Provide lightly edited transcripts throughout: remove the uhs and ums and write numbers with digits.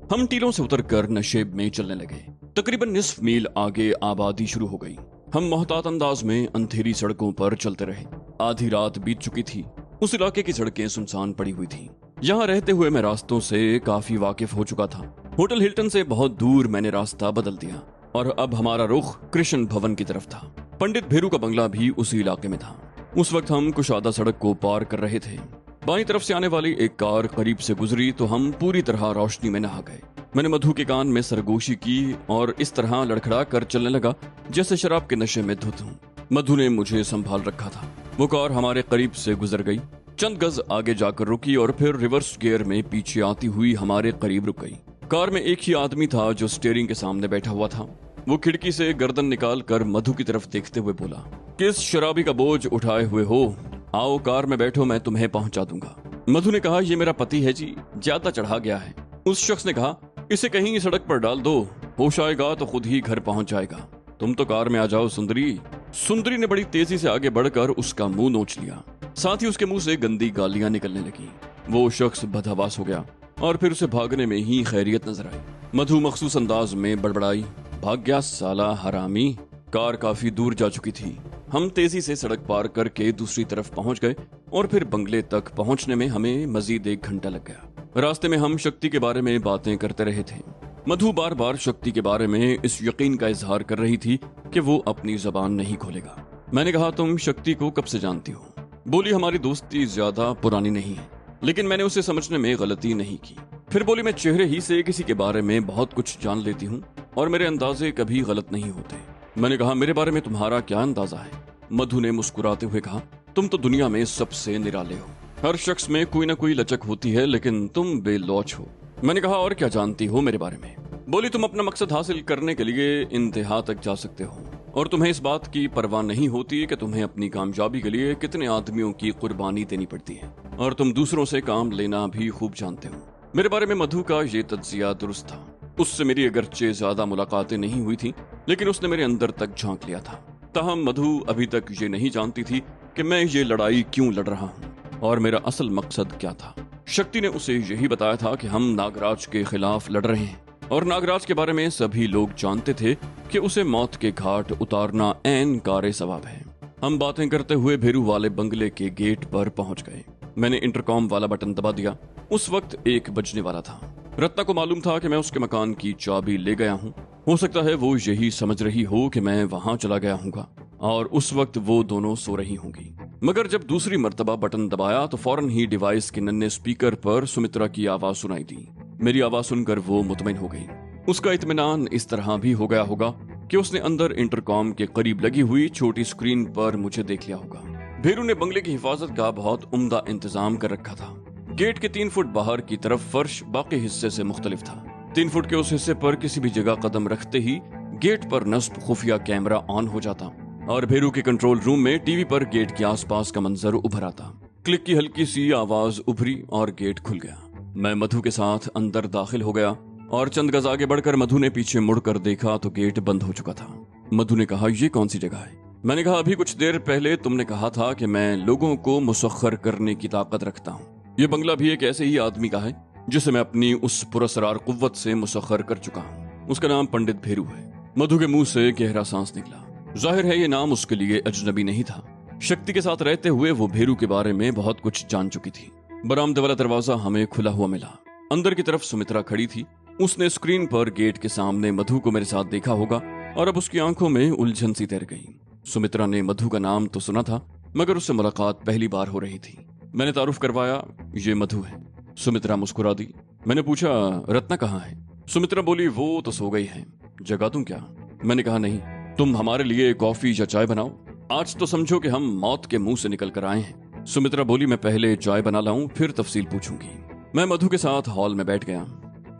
हम टीलों से उतरकर नशेब में चलने लगे। तकरीबन निस्फ मील आगे आबादी शुरू हो गई। हम मोहतात अंदाज में अंधेरी सड़कों पर चलते रहे। आधी रात बीत चुकी थी। उस इलाके की सड़कें सुनसान पड़ी हुई थी। यहाँ रहते हुए मैं रास्तों से काफी वाकिफ हो चुका था। होटल हिल्टन से बहुत दूर मैंने रास्ता बदल दिया और अब हमारा रुख कृष्ण भवन की तरफ था। पंडित भेरू का बंगला भी उसी इलाके में था। उस वक्त हम कुशादा सड़क को पार कर रहे थे। बाईं तरफ से आने वाली एक कार करीब से गुजरी तो हम पूरी तरह रोशनी में नहा गए। मैंने मधु के कान में सरगोशी की और इस तरह लड़खड़ा कर चलने लगा जैसे शराब के नशे में धुत हूं। मधु ने मुझे संभाल रखा था। वो कार हमारे करीब से गुजर गई, चंद गज आगे जाकर रुकी और फिर रिवर्स गियर में पीछे आती हुई हमारे करीब रुक गई। कार में एक ही आदमी था जो स्टीयरिंग के सामने बैठा हुआ था। वो खिड़की से गर्दन निकाल कर मधु की तरफ देखते हुए बोला, किस शराबी का बोझ उठाए हुए हो? आओ कार में बैठो, मैं तुम्हें पहुंचा दूंगा। मधु ने कहा, ये मेरा पति है जी, ज्यादा चढ़ा गया है। उस शख्स ने कहा, इसे कहीं सड़क पर डाल दो, होश आएगा तो खुद ही घर पहुंच जाएगा। तुम तो कार में आ जाओ सुंदरी। सुंदरी ने बड़ी तेजी से आगे बढ़कर उसका मुंह नोच लिया। साथ ही उसके मुंह से गंदी गालियां निकलने लगी। वो शख्स बदहवास हो गया और फिर उसे भागने में ही खैरियत नजर आई। मधु मखसूस अंदाज में बड़बड़ाई, भाग गया साला हरामी। कार काफी दूर जा चुकी थी। हम तेजी से सड़क पार करके दूसरी तरफ पहुंच गए और फिर बंगले तक पहुंचने में हमें मजीद 1 घंटा लग गया। रास्ते में हम शक्ति के बारे में बातें करते रहे थे। मधु बार बार शक्ति के बारे में इस यकीन का इजहार कर रही थी कि वो अपनी जबान नहीं खोलेगा। मैंने कहा, तुम शक्ति को कब से जानती हो? बोली, हमारी दोस्ती ज्यादा पुरानी नहीं है। लेकिन मैंने उसे समझने में गलती नहीं की। फिर बोली, मैं चेहरे ही से किसी के बारे में बहुत कुछ जान लेती हूँ और मेरे अंदाजे कभी गलत नहीं होते। मैंने कहा, मेरे बारे में तुम्हारा क्या अंदाजा है? मधु ने मुस्कुराते हुए कहा, तुम तो दुनिया में सबसे निराले हो। हर शख्स में कोई ना कोई लचक होती है, लेकिन तुम बेलौच हो। मैंने कहा, और क्या जानती हो मेरे बारे में? बोली, तुम अपना मकसद हासिल करने के लिए इंतहा तक जा सकते हो और तुम्हें इस बात की परवाह नहीं होती कि तुम्हें अपनी कामयाबी के लिए कितने आदमियों की कुर्बानी देनी पड़ती है, और तुम दूसरों से काम लेना भी खूब जानते हो। मेरे बारे में मधु का ये तज्जिया दुरुस्त था। उससे मेरी अगरचे ज्यादा मुलाकातें नहीं हुई थी, लेकिन उसने मेरे अंदर तक झांक लिया था। ताहम मधु अभी तक ये नहीं जानती थी कि मैं ये लड़ाई क्यों लड़ रहा हूँ और मेरा असल मकसद क्या था। शक्ति ने उसे यही बताया था कि हम नागराज के खिलाफ लड़ रहे हैं और नागराज के बारे में सभी लोग जानते थे कि उसे मौत के घाट उतारना ऐन कारे सवाब है। हम बातें करते हुए भेरू वाले बंगले के गेट पर पहुंच गए। मैंने इंटरकॉम वाला बटन दबा दिया। उस वक्त 1 बजने वाला था। रत्ना को मालूम था कि मैं उसके मकान की चाबी ले गया हूँ। हो सकता है वो यही समझ रही हो कि मैं वहां चला गया हूँगा और उस वक्त वो दोनों सो रही होंगी। मगर जब दूसरी मर्तबा बटन दबाया तो फौरन ही डिवाइस के नन्हे स्पीकर पर सुमित्रा की आवाज सुनाई दी। मेरी आवाज सुनकर वो मुतमईन हो गई। उसका इत्मीनान इस तरह भी हो गया होगा कि उसने अंदर इंटरकॉम के करीब लगी हुई छोटी स्क्रीन पर मुझे देख लिया होगा। भेरू ने बंगले की हिफाजत का बहुत उम्दा इंतजाम कर रखा था। गेट के 3 फुट बाहर की तरफ फर्श बाकी हिस्से से मुख्तलिफ था। 3 फुट के उस हिस्से पर किसी भी जगह कदम रखते ही गेट पर नस्ब खुफिया कैमरा ऑन हो जाता और भेरू के कंट्रोल रूम में टीवी पर गेट के आसपास का मंजर उभर आता। क्लिक की हल्की सी आवाज उभरी और गेट खुल गया। मैं मधु के साथ अंदर दाखिल हो गया और चंद गज आगे बढ़कर मधु ने पीछे मुड़कर देखा तो गेट बंद हो चुका था। मधु ने कहा, ये कौन सी जगह है? मैंने कहा, अभी कुछ देर पहले तुमने कहा था कि मैं लोगों को मुसख्खर करने की ताकत रखता हूँ। ये बंगला भी एक ऐसे ही आदमी का है जिसे मैं अपनी उस पुरस्रार कुव्वत से मुसख्खर कर चुका हूँ। उसका नाम पंडित भेरू है। मधु के मुंह से गहरा सांस निकला। जाहिर है ये नाम उसके लिए अजनबी नहीं था। शक्ति के साथ रहते हुए वो भेरू के बारे में बहुत कुछ जान चुकी थी। बरामदे वाला दरवाजा हमें खुला हुआ मिला। अंदर की तरफ सुमित्रा खड़ी थी। उसने स्क्रीन पर गेट के सामने मधु को मेरे साथ देखा होगा और अब उसकी आंखों में उलझन सी तैर गई। सुमित्रा ने मधु का नाम तो सुना था मगर उससे मुलाकात पहली बार हो रही थी। मैंने तारुफ करवाया, ये मधु है। सुमित्रा मुस्कुरा दी। मैंने पूछा, रत्ना कहाँ है? सुमित्रा बोली, वो तो सो गई है। जगा दूं क्या? मैंने कहा, नहीं, तुम हमारे लिए कॉफी या चाय बनाओ। आज तो समझो कि हम मौत के मुंह से निकल कर आए हैं। सुमित्रा बोली, मैं पहले चाय बना लाऊं फिर तफसील पूछूंगी। मैं मधु के साथ हॉल में बैठ गया।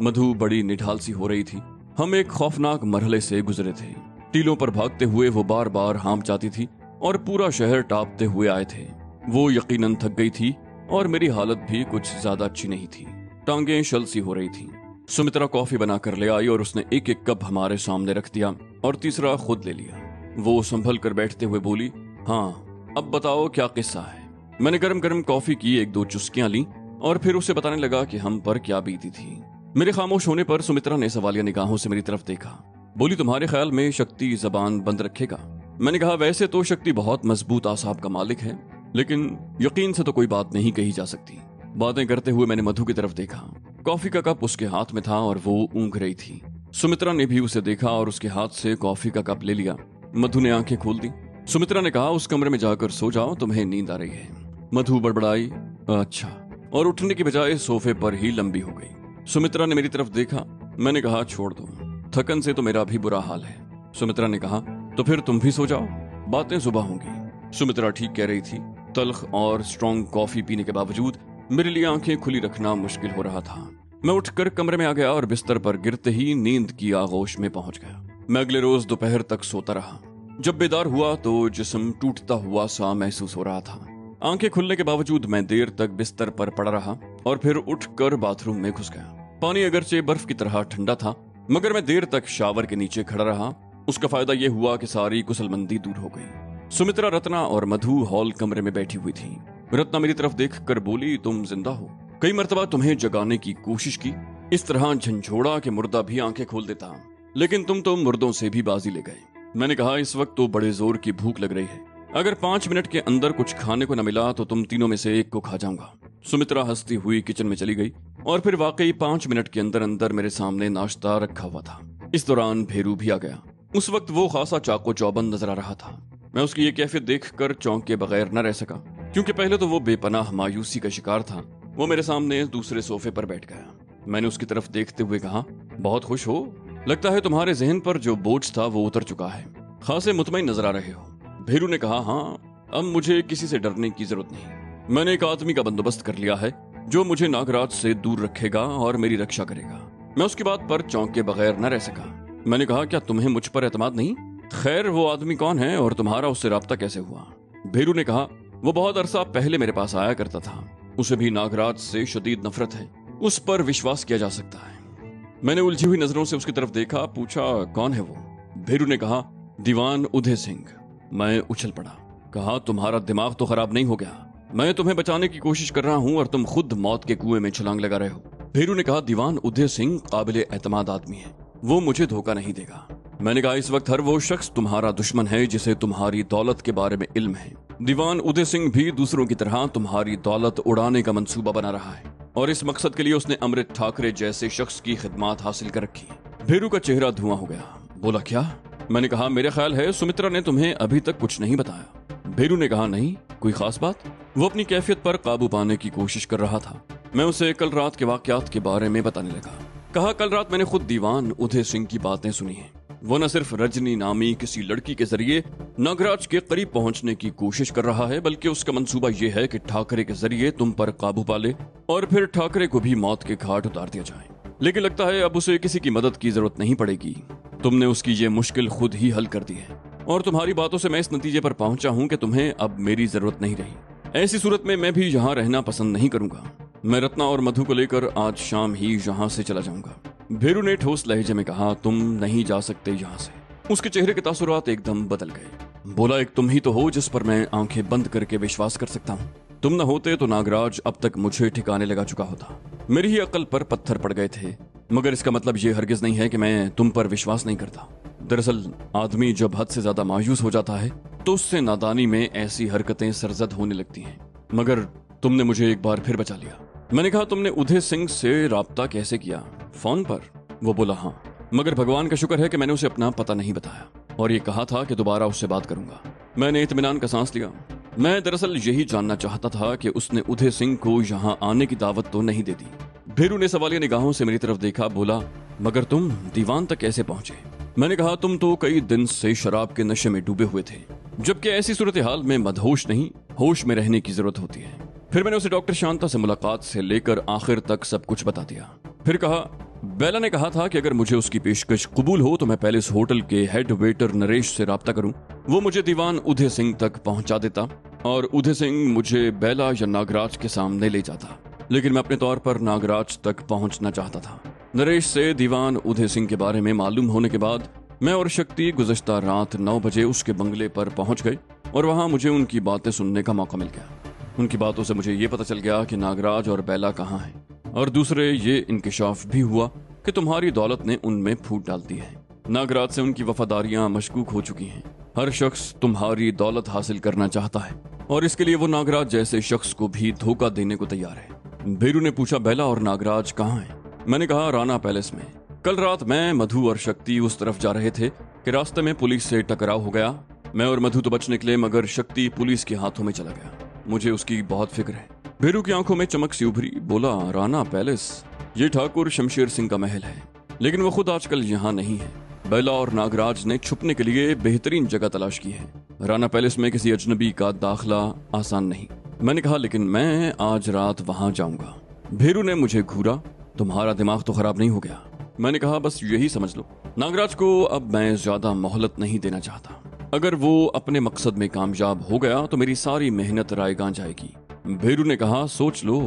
मधु बड़ी निढाल सी हो रही थी। हम एक खौफनाक मरहले से गुजरे थे। टीलों पर भागते हुए वो बार बार हांफ जाती थी और पूरा शहर टापते हुए आए थे। वो यकीनन थक गई थी और मेरी हालत भी कुछ ज्यादा अच्छी नहीं थी। टांगें शल सी हो रही थी। सुमित्रा कॉफी बना कर ले आई और उसने एक एक कप हमारे सामने रख दिया और तीसरा खुद ले लिया। वो संभल कर बैठते हुए बोली, हाँ अब बताओ क्या किस्सा है। मैंने गरम गरम कॉफी की 1-2 चुस्कियां ली और फिर उसे बताने लगा कि हम पर क्या बीती थी। मेरे खामोश होने पर सुमित्रा ने सवालिया निगाहों से मेरी तरफ देखा। बोली, तुम्हारे ख्याल में शक्ति जबान बंद रखेगा? मैंने कहा, वैसे तो शक्ति बहुत मजबूत आसाब का मालिक है, लेकिन यकीन से तो कोई बात नहीं कही जा सकती। बातें करते हुए मैंने मधु की तरफ देखा। कॉफी का कप उसके हाथ में था और वो ऊँघ रही थी। सुमित्रा ने भी उसे देखा और उसके हाथ से कॉफी का कप ले लिया। मधु ने आंखें खोल दी। सुमित्रा ने कहा, उस कमरे में जाकर सो जाओ, तुम्हें नींद आ रही है। मधु बड़बड़ाई, अच्छा, और उठने की बजाय सोफे पर ही लंबी हो गई। सुमित्रा ने मेरी तरफ देखा। मैंने कहा, छोड़ दो, थकन से तो मेरा भी बुरा हाल है। सुमित्रा ने कहा, तो फिर तुम भी सो जाओ, बातें सुबह होंगी। सुमित्रा ठीक कह रही थी। तल्ख और स्ट्रॉन्ग कॉफी पीने के बावजूद मेरे लिए आंखें खुली रखना मुश्किल हो रहा था। मैं उठकर कमरे में आ गया और बिस्तर पर गिरते ही नींद की आगोश में पहुंच गया। मैं अगले रोज दोपहर तक सोता रहा। जब बेदार हुआ तो जिस्म टूटता हुआ सा महसूस हो रहा था। आंखें खुलने के बावजूद मैं देर तक बिस्तर पर पड़ा रहा और फिर उठकर बाथरूम में घुस गया। पानी अगरचे बर्फ की तरह ठंडा था, मगर मैं देर तक शावर के नीचे खड़ा रहा। उसका फायदा यह हुआ कि सारी कुसलमंदी दूर हो गई। सुमित्रा, रत्ना और मधु हॉल कमरे में बैठी हुई थी। रत्ना मेरी तरफ देखकर बोली, तुम जिंदा हो? कई मर्तबा तुम्हें जगाने की कोशिश की, इस तरह झंझोड़ा कि मुर्दा भी आंखें खोल देता, लेकिन तुम तो मुर्दों से भी बाजी ले गए। मैंने कहा, इस वक्त तो बड़े जोर की भूख लग रही है, अगर 5 मिनट के अंदर कुछ खाने को न मिला तो तुम तीनों में से एक को खा जाऊंगा। सुमित्रा हंसती हुई किचन में चली गई और फिर वाकई 5 मिनट के अंदर अंदर मेरे सामने नाश्ता रखा हुआ था। इस दौरान भेरू भी आ गया। उस वक्त वो खासा चाको चौबंद नजर आ रहा था। मैं उसकी ये कैफियत देखकर चौंक के बगैर न रह सका, क्योंकि पहले तो वो बेपनाह मायूसी का शिकार था। वो मेरे सामने दूसरे सोफे पर बैठ गया। मैंने उसकी तरफ देखते हुए कहा, बहुत खुश हो? लगता है तुम्हारे जहन पर जो बोझ था वो उतर चुका है, खासे मुतमईन नजर आ रहे हो। भेरू ने कहा, हाँ, अब मुझे किसी से डरने की जरूरत नहीं। मैंने एक आदमी का बंदोबस्त कर लिया है जो मुझे नागराज से दूर रखेगा और मेरी रक्षा करेगा। मैं उसकी बात पर चौंक के बगैर न रह सका। मैंने कहा, क्या तुम्हें मुझ पर एतमाद नहीं? खैर, वो आदमी कौन है और तुम्हारा उससे राब्ता कैसे हुआ? भेरू ने कहा, वो बहुत अरसा पहले मेरे पास आया करता था। उसे भी नागराज से शदीद नफरत है, उस पर विश्वास किया जा सकता है। मैंने उलझी हुई नजरों से उसकी तरफ देखा। पूछा, कौन है वो? भेरू ने कहा, दीवान उदय सिंह। मैं उछल पड़ा। कहा, तुम्हारा दिमाग तो खराब नहीं हो गया? मैं तुम्हें बचाने की कोशिश कर रहा हूं और तुम खुद मौत के कुएं में छलांग लगा रहे हो। भेरू ने कहा, दीवान उदय सिंह काबिल एतमाद आदमी है, वो मुझे धोखा नहीं देगा। मैंने कहा, इस वक्त हर वो शख्स तुम्हारा दुश्मन है जिसे तुम्हारी दौलत के बारे में इल्म है। दीवान उदय सिंह भी दूसरों की तरह तुम्हारी दौलत उड़ाने का मंसूबा बना रहा है और इस मकसद के लिए उसने अमृत ठाकरे जैसे शख्स की खिदमत हासिल कर रखी। भेरू का चेहरा धुआं हो गया। बोला, क्या? मैंने कहा, मेरा ख्याल है सुमित्रा ने तुम्हें अभी तक कुछ नहीं बताया। भेरू ने कहा, नहीं, कोई खास बात? वो अपनी कैफियत पर काबू पाने की कोशिश कर रहा था। मैं उसे कल रात के वाकयात के बारे में बताने लगा। कहा, कल रात मैंने खुद दीवान उदय सिंह की बातें सुनी हैं। वो न सिर्फ रजनी नामी किसी लड़की के जरिए नागराज के करीब पहुंचने की कोशिश कर रहा है, बल्कि उसका मंसूबा यह है कि ठाकरे के जरिए तुम पर काबू पा ले और फिर ठाकरे को भी मौत के घाट उतार दिया जाए। लेकिन लगता है अब उसे किसी की मदद की जरूरत नहीं पड़ेगी। तुमने उसकी ये मुश्किल खुद ही हल कर दी है और तुम्हारी बातों से मैं इस नतीजे पर पहुंचा हूं कि तुम्हें अब मेरी जरूरत नहीं रही। ऐसी सूरत में मैं भी यहाँ रहना पसंद नहीं करूंगा। मैं रत्ना और मधु को लेकर आज शाम ही यहाँ से चला जाऊंगा। भेरू ने ठोस लहजे में कहा, तुम नहीं जा सकते यहाँ से। उसके चेहरे के तासुरात एकदम बदल गए। बोला, एक तुम ही तो हो जिस पर मैं आंखें बंद करके विश्वास कर सकता हूँ। तुम न होते तो नागराज अब तक मुझे ठिकाने लगा चुका होता। मेरी ही अकल पर पत्थर पड़ गए थे, मगर इसका मतलब ये हरगिज नहीं है कि मैं तुम पर विश्वास नहीं करता। दरअसल आदमी जब हद से ज्यादा मायूस हो जाता है तो उससे नादानी में ऐसी हरकतें सरजद होने लगती हैं। मगर तुमने मुझे एक बार फिर बचा लिया। मैंने कहा, तुमने उदय सिंह से राब्ता कैसे किया? फोन पर? वो बोला, हाँ, मगर भगवान का शुक्र है कि मैंने उसे अपना पता नहीं बताया और ये कहा था कि दोबारा उससे बात करूंगा। मैंने इत्मीनान का सांस लिया। मैं दरअसल यही जानना चाहता था कि उसने उदय सिंह को यहाँ आने की दावत तो नहीं दे दी। भेरू ने सवालिया निगाहों से मेरी तरफ देखा। बोला, मगर तुम दीवान तक कैसे पहुंचे? मैंने कहा, तुम तो कई दिन से शराब के नशे में डूबे हुए थे, जबकि ऐसी सूरत हाल में मदहोश नहीं, होश में रहने की जरूरत होती है। फिर मैंने उसे डॉक्टर शांता से मुलाकात से लेकर आखिर तक सब कुछ बता दिया। फिर कहा, बेला ने कहा था कि अगर मुझे उसकी पेशकश कबूल हो तो मैं पहले इस होटल के हेड वेटर नरेश से राब्ता करूं। वो मुझे दीवान उदय सिंह तक पहुंचा देता और उदय सिंह मुझे बेला या नागराज के सामने ले जाता, लेकिन मैं अपने तौर पर नागराज तक पहुंचना चाहता था। नरेश से दीवान उदय सिंह के बारे में मालूम होने के बाद मैं और शक्ति गुज़श्ता रात 9 बजे उसके बंगले पर पहुंच गए और वहां मुझे उनकी बातें सुनने का मौका मिल गया। उनकी बातों से मुझे ये पता चल गया कि नागराज और बेला कहाँ हैं और दूसरे ये इंकिशाफ भी हुआ कि तुम्हारी दौलत ने उनमें फूट डाल दी है। नागराज से उनकी वफादारियां मशकूक हो चुकी हैं। हर शख्स तुम्हारी दौलत हासिल करना चाहता है और इसके लिए वो नागराज जैसे शख्स को भी धोखा देने को तैयार है। भेरू ने पूछा, बेला और नागराज कहाँ हैं? मैंने कहा, राना पैलेस में। कल रात मैं, मधु और शक्ति उस तरफ जा रहे थे कि रास्ते में पुलिस से टकराव हो गया। मैं और मधु तो बच निकले, मगर शक्ति पुलिस के हाथों में चला गया। मुझे उसकी बहुत फिक्र है। भेरू की आंखों में चमक सी उभरी। बोला, राना पैलेस? ये ठाकुर शमशेर सिंह का महल है, लेकिन वो खुद आजकल यहाँ नहीं है। बेला और नागराज ने छुपने के लिए बेहतरीन जगह तलाश की है। राना पैलेस में किसी अजनबी का दाखिला आसान नहीं। मैंने कहा, लेकिन मैं आज रात वहां जाऊंगा। भेरू ने मुझे घूरा। तुम्हारा दिमाग तो खराब नहीं हो गया? मैंने कहा, बस यही समझ लो। नागराज को अब मैं ज्यादा मोहलत नहीं देना चाहता। अगर वो अपने मकसद में कामयाब हो गया तो मेरी सारी मेहनत रायगां जाएगी। भेरू ने कहा, सोच लो,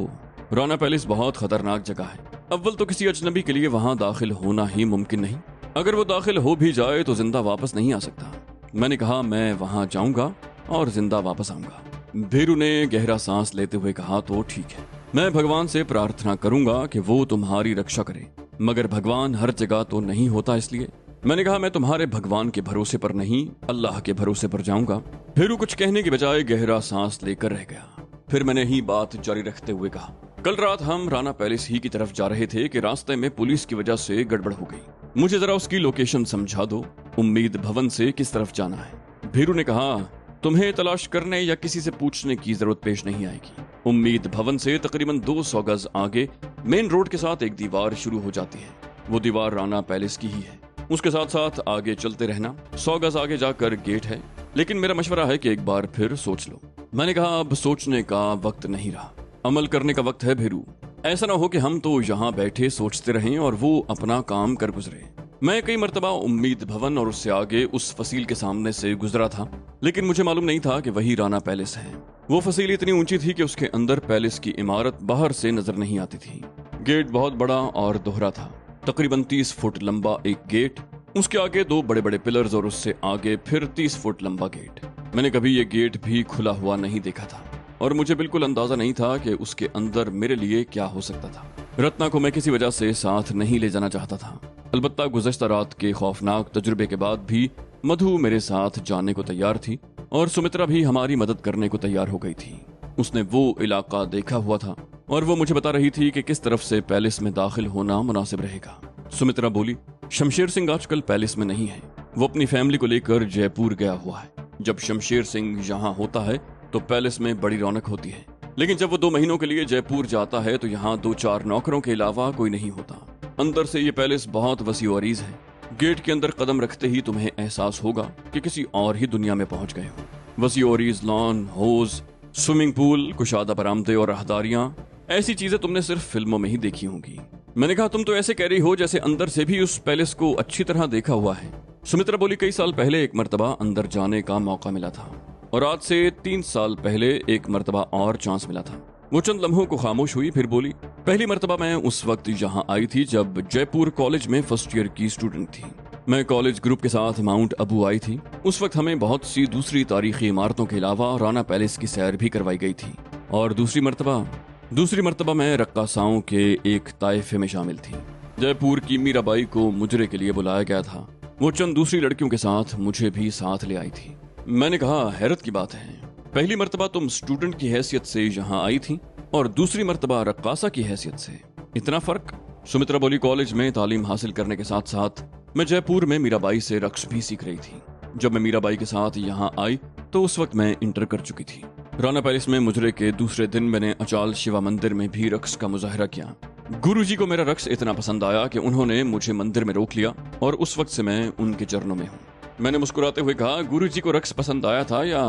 राना पैलेस बहुत खतरनाक जगह है। अव्वल तो किसी अजनबी के लिए वहां दाखिल होना ही मुमकिन नहीं। अगर वो दाखिल हो भी जाए तो जिंदा वापस नहीं आ सकता। मैंने कहा, मैं वहां जाऊंगा और जिंदा वापस आऊंगा। भेरू ने गहरा सांस लेते हुए कहा, तो ठीक है, मैं भगवान से प्रार्थना करूंगा कि वो तुम्हारी रक्षा करे, मगर भगवान हर जगह तो नहीं होता, इसलिए। मैंने कहा, मैं तुम्हारे भगवान के भरोसे पर नहीं, अल्लाह के भरोसे पर जाऊंगा। भेरू कुछ कहने की बजाय गहरा सांस लेकर रह गया। फिर मैंने ही बात जारी रखते हुए कहा, कल रात हम राना पैलेस ही की तरफ जा रहे थे कि रास्ते में पुलिस की वजह से गड़बड़ हो गई। मुझे जरा उसकी लोकेशन समझा दो। उम्मीद भवन से किस तरफ जाना है? भेरू ने कहा, तुम्हें तलाश करने या किसी से पूछने की जरूरत पेश नहीं आएगी। उम्मीद भवन से तकरीबन 200 गज आगे मेन रोड के साथ एक दीवार शुरू हो जाती है। वो दीवार राना पैलेस की ही है। उसके साथ साथ आगे चलते रहना। 100 गज आगे जाकर गेट है, लेकिन मेरा मशवरा है कि एक बार फिर सोच लो। मैंने कहा, अब सोचने का वक्त नहीं रहा, अमल करने का वक्त है भेरू। ऐसा ना हो कि हम तो यहाँ बैठे सोचते रहें और वो अपना काम कर गुजरे। मैं कई मर्तबा उम्मीद भवन और उससे आगे उस फसील के सामने से गुजरा था, लेकिन मुझे मालूम नहीं था कि वही राना पैलेस है। वो फसील इतनी ऊंची थी कि उसके अंदर पैलेस की इमारत बाहर से नजर नहीं आती थी। गेट बहुत बड़ा और दोहरा था, तकरीबन 30 फुट लंबा एक गेट, उसके आगे 2 बड़े बड़े पिलर्स और उससे आगे फिर 30 फुट लंबा गेट। मैंने कभी ये गेट भी खुला हुआ नहीं देखा था और मुझे बिल्कुल अंदाजा नहीं था कि उसके अंदर मेरे लिए क्या हो सकता था। रत्ना को मैं किसी वजह से साथ नहीं ले जाना चाहता था। अलबत्ता गुज़श्ता रात के खौफनाक तजुर्बे के बाद भी मधु मेरे साथ जाने को तैयार थी और सुमित्रा भी हमारी मदद करने को तैयार हो गई थी। उसने वो इलाका देखा हुआ था और वो मुझे बता रही थी कि किस तरफ से पैलेस में दाखिल होना मुनासिब रहेगा। सुमित्रा बोली, शमशेर सिंह आजकल पैलेस में नहीं है, वो अपनी फैमिली को लेकर जयपुर गया हुआ है। जब शमशेर सिंह यहाँ होता है तो पैलेस में बड़ी रौनक होती है, लेकिन जब वो 2 महीनों के लिए जयपुर जाता है तो यहाँ 2-4 नौकरों के अलावा कोई नहीं होता। अंदर से ये पैलेस बहुत वसी और अरीज है। गेट के अंदर कदम रखते ही तुम्हें एहसास होगा कि किसी और ही दुनिया में पहुंच गए हो। वसी और अरीज लॉन, होज, स्विमिंग पूल, कुशादा बरामदे और राहदारियां, ऐसी चीजें तुमने सिर्फ फिल्मों में ही देखी होंगी। मैंने कहा, तुम तो ऐसे कह रही हो जैसे अंदर से भी उस पैलेस को अच्छी तरह देखा हुआ है। सुमित्रा बोली, कई साल पहले एक मर्तबा अंदर जाने का मौका मिला था और आज से 3 साल पहले एक मर्तबा और चांस मिला था। वो चंद लम्हों को खामोश हुई, फिर बोली, पहली मर्तबा मैं उस वक्त यहाँ आई थी जब जयपुर कॉलेज में फर्स्ट ईयर की स्टूडेंट थी। मैं कॉलेज ग्रुप के साथ माउंट अबू आई थी। उस वक्त हमें बहुत सी दूसरी तारीखी इमारतों के अलावा राना पैलेस की सैर भी करवाई गई थी। और दूसरी मर्तबा मैं रक्कासाओं के एक ताइफे में शामिल थी। जयपुर की मीराबाई को मुजरे के लिए बुलाया गया था। वो चंद दूसरी लड़कियों के साथ मुझे भी साथ ले आई थी। मैंने कहा, हैरत की बात है, पहली मर्तबा तुम स्टूडेंट की हैसियत से यहाँ आई थी और दूसरी मर्तबा रक्कासा की हैसियत से, इतना फर्क? सुमित्रा बोली, कॉलेज में तालीम हासिल करने के साथ साथ मैं जयपुर में मीराबाई से रक्स भी सीख रही थी। जब मैं मीराबाई के साथ यहाँ आई तो उस वक्त मैं इंटर कर चुकी थी। राना पैलेस में मुजरे के दूसरे दिन मैंने अचाल शिवा मंदिर में भी रक्स का मुजाहरा किया। गुरुजी को मेरा रक्स इतना पसंद आया कि उन्होंने मुझे मंदिर में रोक लिया और उस वक्त से मैं उनके चरणों में हूँ। मैंने मुस्कुराते हुए कहा, गुरुजी को रक्स पसंद आया था या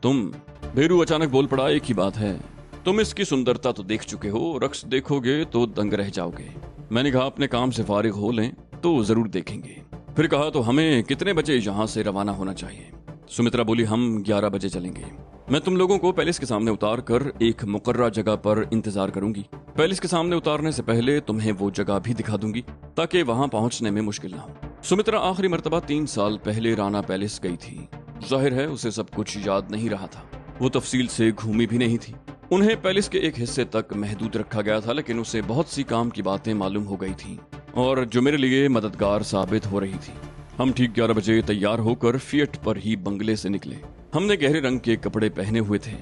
तुम? भेरू अचानक बोल पड़ा, एक ही बात है, तुम इसकी सुंदरता तो देख चुके हो, रक्स देखोगे तो दंग रह जाओगे। मैंने कहा, अपने काम से फारिग हो लें तो जरूर देखेंगे। फिर कहा, तो हमें कितने बजे यहाँ से रवाना होना चाहिए? सुमित्रा बोली, हम 11 बजे चलेंगे। मैं तुम लोगों को पैलेस के सामने उतार कर एक मुकर्रा जगह पर इंतजार करूंगी। पैलेस के सामने उतारने से पहले तुम्हें वो जगह भी दिखा दूंगी ताकि वहां पहुंचने में मुश्किल ना हो। सुमित्रा आखिरी मर्तबा 3 साल पहले राना पैलेस गई थी। जाहिर है उसे सब कुछ याद नहीं रहा था। वो तफसील से घूमी भी नहीं थी। उन्हें पैलेस के एक हिस्से तक महदूद रखा गया था, लेकिन उसे बहुत सी काम की बातें मालूम हो गई थी और जो मेरे लिए मददगार साबित हो रही थी। हम ठीक 11 बजे तैयार होकर फिएट पर ही बंगले से निकले। हमने गहरे रंग के कपड़े पहने हुए थे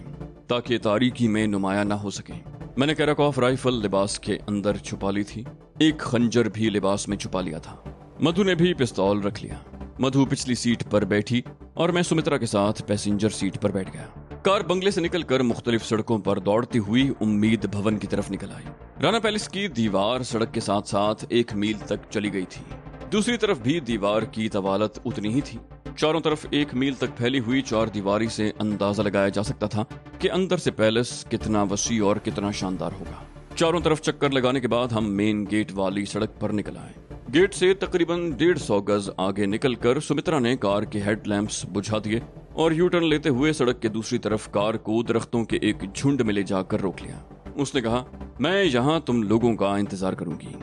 ताकि तारीकी में नुमाया ना हो सके। मैंने कैराकॉफ राइफल लिबास के अंदर छुपा ली थी, एक खंजर भी लिबास में छुपा लिया था। मधु ने भी पिस्तौल रख लिया। मधु पिछली सीट पर बैठी और मैं सुमित्रा के साथ पैसेंजर सीट पर बैठ गया। कार बंगले से निकलकर मुख्तलिफ सड़कों पर दौड़ती हुई उम्मीद भवन की तरफ निकल आई। राना पैलेस की दीवार सड़क के साथ साथ 1 मील तक चली गई थी। दूसरी तरफ भी दीवार की तवालत उतनी ही थी। चारों तरफ 1 मील तक फैली हुई 4 दीवारी से अंदाजा लगाया जा सकता था कि अंदर से पैलेस कितना वसी और कितना शानदार होगा। चारों तरफ चक्कर लगाने के बाद हम मेन गेट वाली सड़क पर निकल आए। गेट से तकरीबन 150 गज आगे निकलकर सुमित्रा ने कार के हेडलैंप्स बुझा दिए और यू टर्न लेते हुए सड़क के दूसरी तरफ कार को दरख्तों के एक झुंड में ले जाकर रोक लिया। उसने कहा, मैं यहाँ तुम लोगों का इंतजार करूंगी।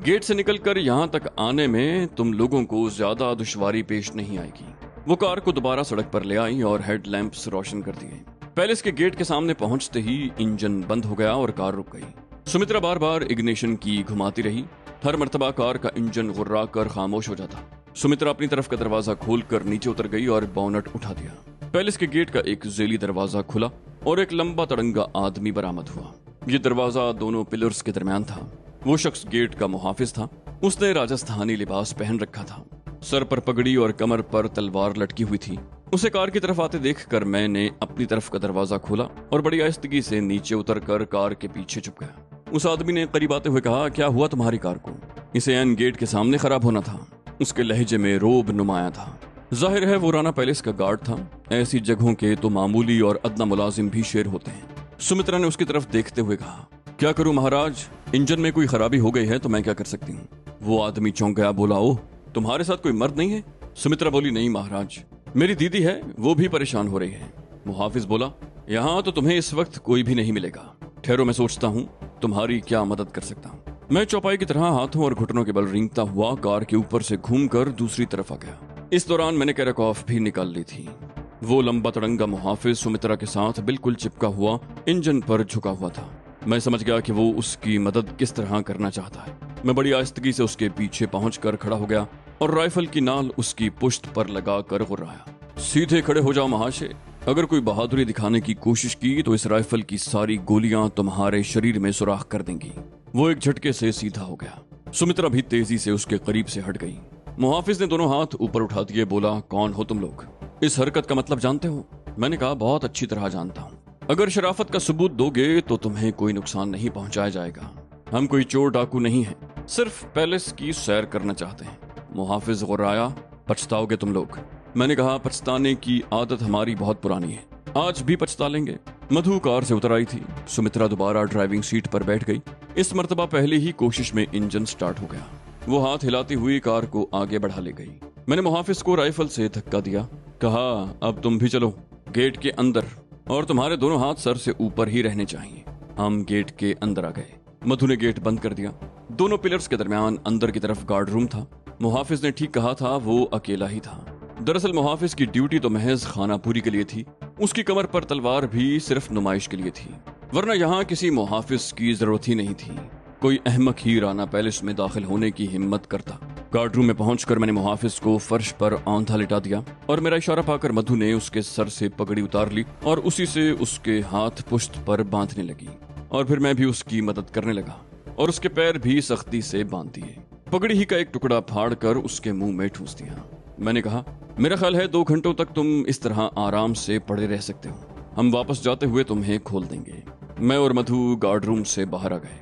गेट से निकलकर यहाँ तक आने में तुम लोगों को ज्यादा दुश्वारी पेश नहीं आएगी। वो कार को दोबारा सड़क पर ले आई और हेडलैंप्स रोशन कर दिए। पैलेस के गेट के सामने पहुंचते ही इंजन बंद हो गया और कार रुक गई। सुमित्रा बार बार इग्निशन की घुमाती रही। हर मर्तबा कार का इंजन गुर्रा कर खामोश हो जाता। सुमित्रा अपनी तरफ का दरवाजा खोलकर नीचे उतर गई और बोनट उठा दिया। पैलेस के गेट का एक जेली दरवाजा खुला और एक लंबा तड़ंगा आदमी बरामद हुआ। ये दरवाजा दोनों पिलर्स के दरमियान था। वो शख्स गेट का मुहाफिज था। उसने राजस्थानी लिबास पहन रखा था, सर पर पगड़ी और कमर पर तलवार लटकी हुई थी। उसे कार की तरफ आते देखकर मैंने अपनी तरफ का दरवाजा खोला और बड़ी आहिस्तगी से नीचे उतरकर कार के पीछे छुप गया। उस आदमी ने करीब आते हुए कहा, क्या हुआ तुम्हारी कार को? इसे एन गेट के सामने खराब होना था। उसके लहजे में रोब नुमाया था। जाहिर है वो राना पैलेस का गार्ड था। ऐसी जगहों के तो मामूली और अदना मुलाजिम भी शेर होते हैं। सुमित्रा ने उसकी तरफ देखते हुए कहा, क्या करूं महाराज, इंजन में कोई खराबी हो गई है तो मैं क्या कर सकती हूँ? वो आदमी चौंक गया, बोला, ओह, तुम्हारे साथ कोई मर्द नहीं है? सुमित्रा बोली, नहीं महाराज, मेरी दीदी है, वो भी परेशान हो रही है। मुहाफिज बोला, यहाँ तो तुम्हें इस वक्त कोई भी नहीं मिलेगा। ठहरो, मैं सोचता हूँ तुम्हारी क्या मदद कर सकता हूँ। मैं चौपाई की तरह हाथों और घुटनों के बल रेंगता हुआ कार के ऊपर से घूमकर दूसरी तरफ आ गया। इस दौरान मैंने कैराकॉफ भी निकाल ली थी। वो लंबा तड़ंगा मुहाफिज सुमित्रा के साथ बिल्कुल चिपका हुआ इंजन पर झुका हुआ था। मैं समझ गया कि वो उसकी मदद किस तरह करना चाहता है। मैं बड़ी आहिस्तगी से उसके पीछे पहुंचकर खड़ा हो गया और राइफल की नाल उसकी पुश्त पर लगा कर गुर्राया, सीधे खड़े हो जाओ महाशय। अगर कोई बहादुरी दिखाने की कोशिश की तो इस राइफल की सारी गोलियां तुम्हारे शरीर में सुराख कर देंगी। वो एक झटके से सीधा हो गया। सुमित्रा भी तेजी से उसके करीब से हट गई। मुहाफिज ने दोनों हाथ ऊपर उठा दिए, बोला, कौन हो तुम लोग? इस हरकत का मतलब जानते हो? मैंने कहा, बहुत अच्छी तरह जानता हूँ। अगर शराफत का सबूत दोगे तो तुम्हें कोई नुकसान नहीं पहुंचाया जाएगा। हम कोई चोर डाकू नहीं है, सिर्फ पैलेस की सैर करना चाहते हैं। मुहाफिज गुर्राया, पछताओगे तुम लोग। मैंने कहा, पछताने की आदत हमारी बहुत पुरानी है, आज भी पछता लेंगे। मधु कार से उतर आई थी। सुमित्रा दोबारा ड्राइविंग सीट पर बैठ गई। इस मर्तबा पहली ही कोशिश में इंजन स्टार्ट हो गया। वो हाथ हिलाती हुई कार को आगे बढ़ा ले गई। मैंने मुहाफिज को राइफल से धक्का दिया, कहा, अब तुम भी चलो गेट के अंदर, और तुम्हारे दोनों हाथ सर से ऊपर ही रहने चाहिए। हम गेट के अंदर आ गए। मधु ने गेट बंद कर दिया। दोनों पिलर्स के दरमियान अंदर की तरफ गार्ड रूम था। मुहाफिज ने ठीक कहा था, वो अकेला ही था। दरअसल मुहाफिज की ड्यूटी तो महज खानापूरी के लिए थी। उसकी कमर पर तलवार भी सिर्फ नुमाइश के लिए थी, वरना यहाँ किसी मुहाफिज की जरूरत ही नहीं थी। कोई अहमक ही राना पैलेस में दाखिल होने की हिम्मत करता। गार्ड रूम में पहुंचकर मैंने मुहाफिज को फर्श पर औंधा लिटा दिया और मेरा इशारा पाकर मधु ने उसके सर से पगड़ी उतार ली और उसी से उसके हाथ पुश्त पर बांधने लगी। और फिर मैं भी उसकी मदद करने लगा और उसके पैर भी सख्ती से बांध दिए। पगड़ी ही का एक टुकड़ा फाड़ कर उसके मुंह में ठूस दिया। मैंने कहा, मेरा ख्याल है 2 घंटों तक तुम इस तरह आराम से पड़े रह सकते हो। हम वापस जाते हुए तुम्हें खोल देंगे। मैं और मधु गार्ड रूम से बाहर आ गए।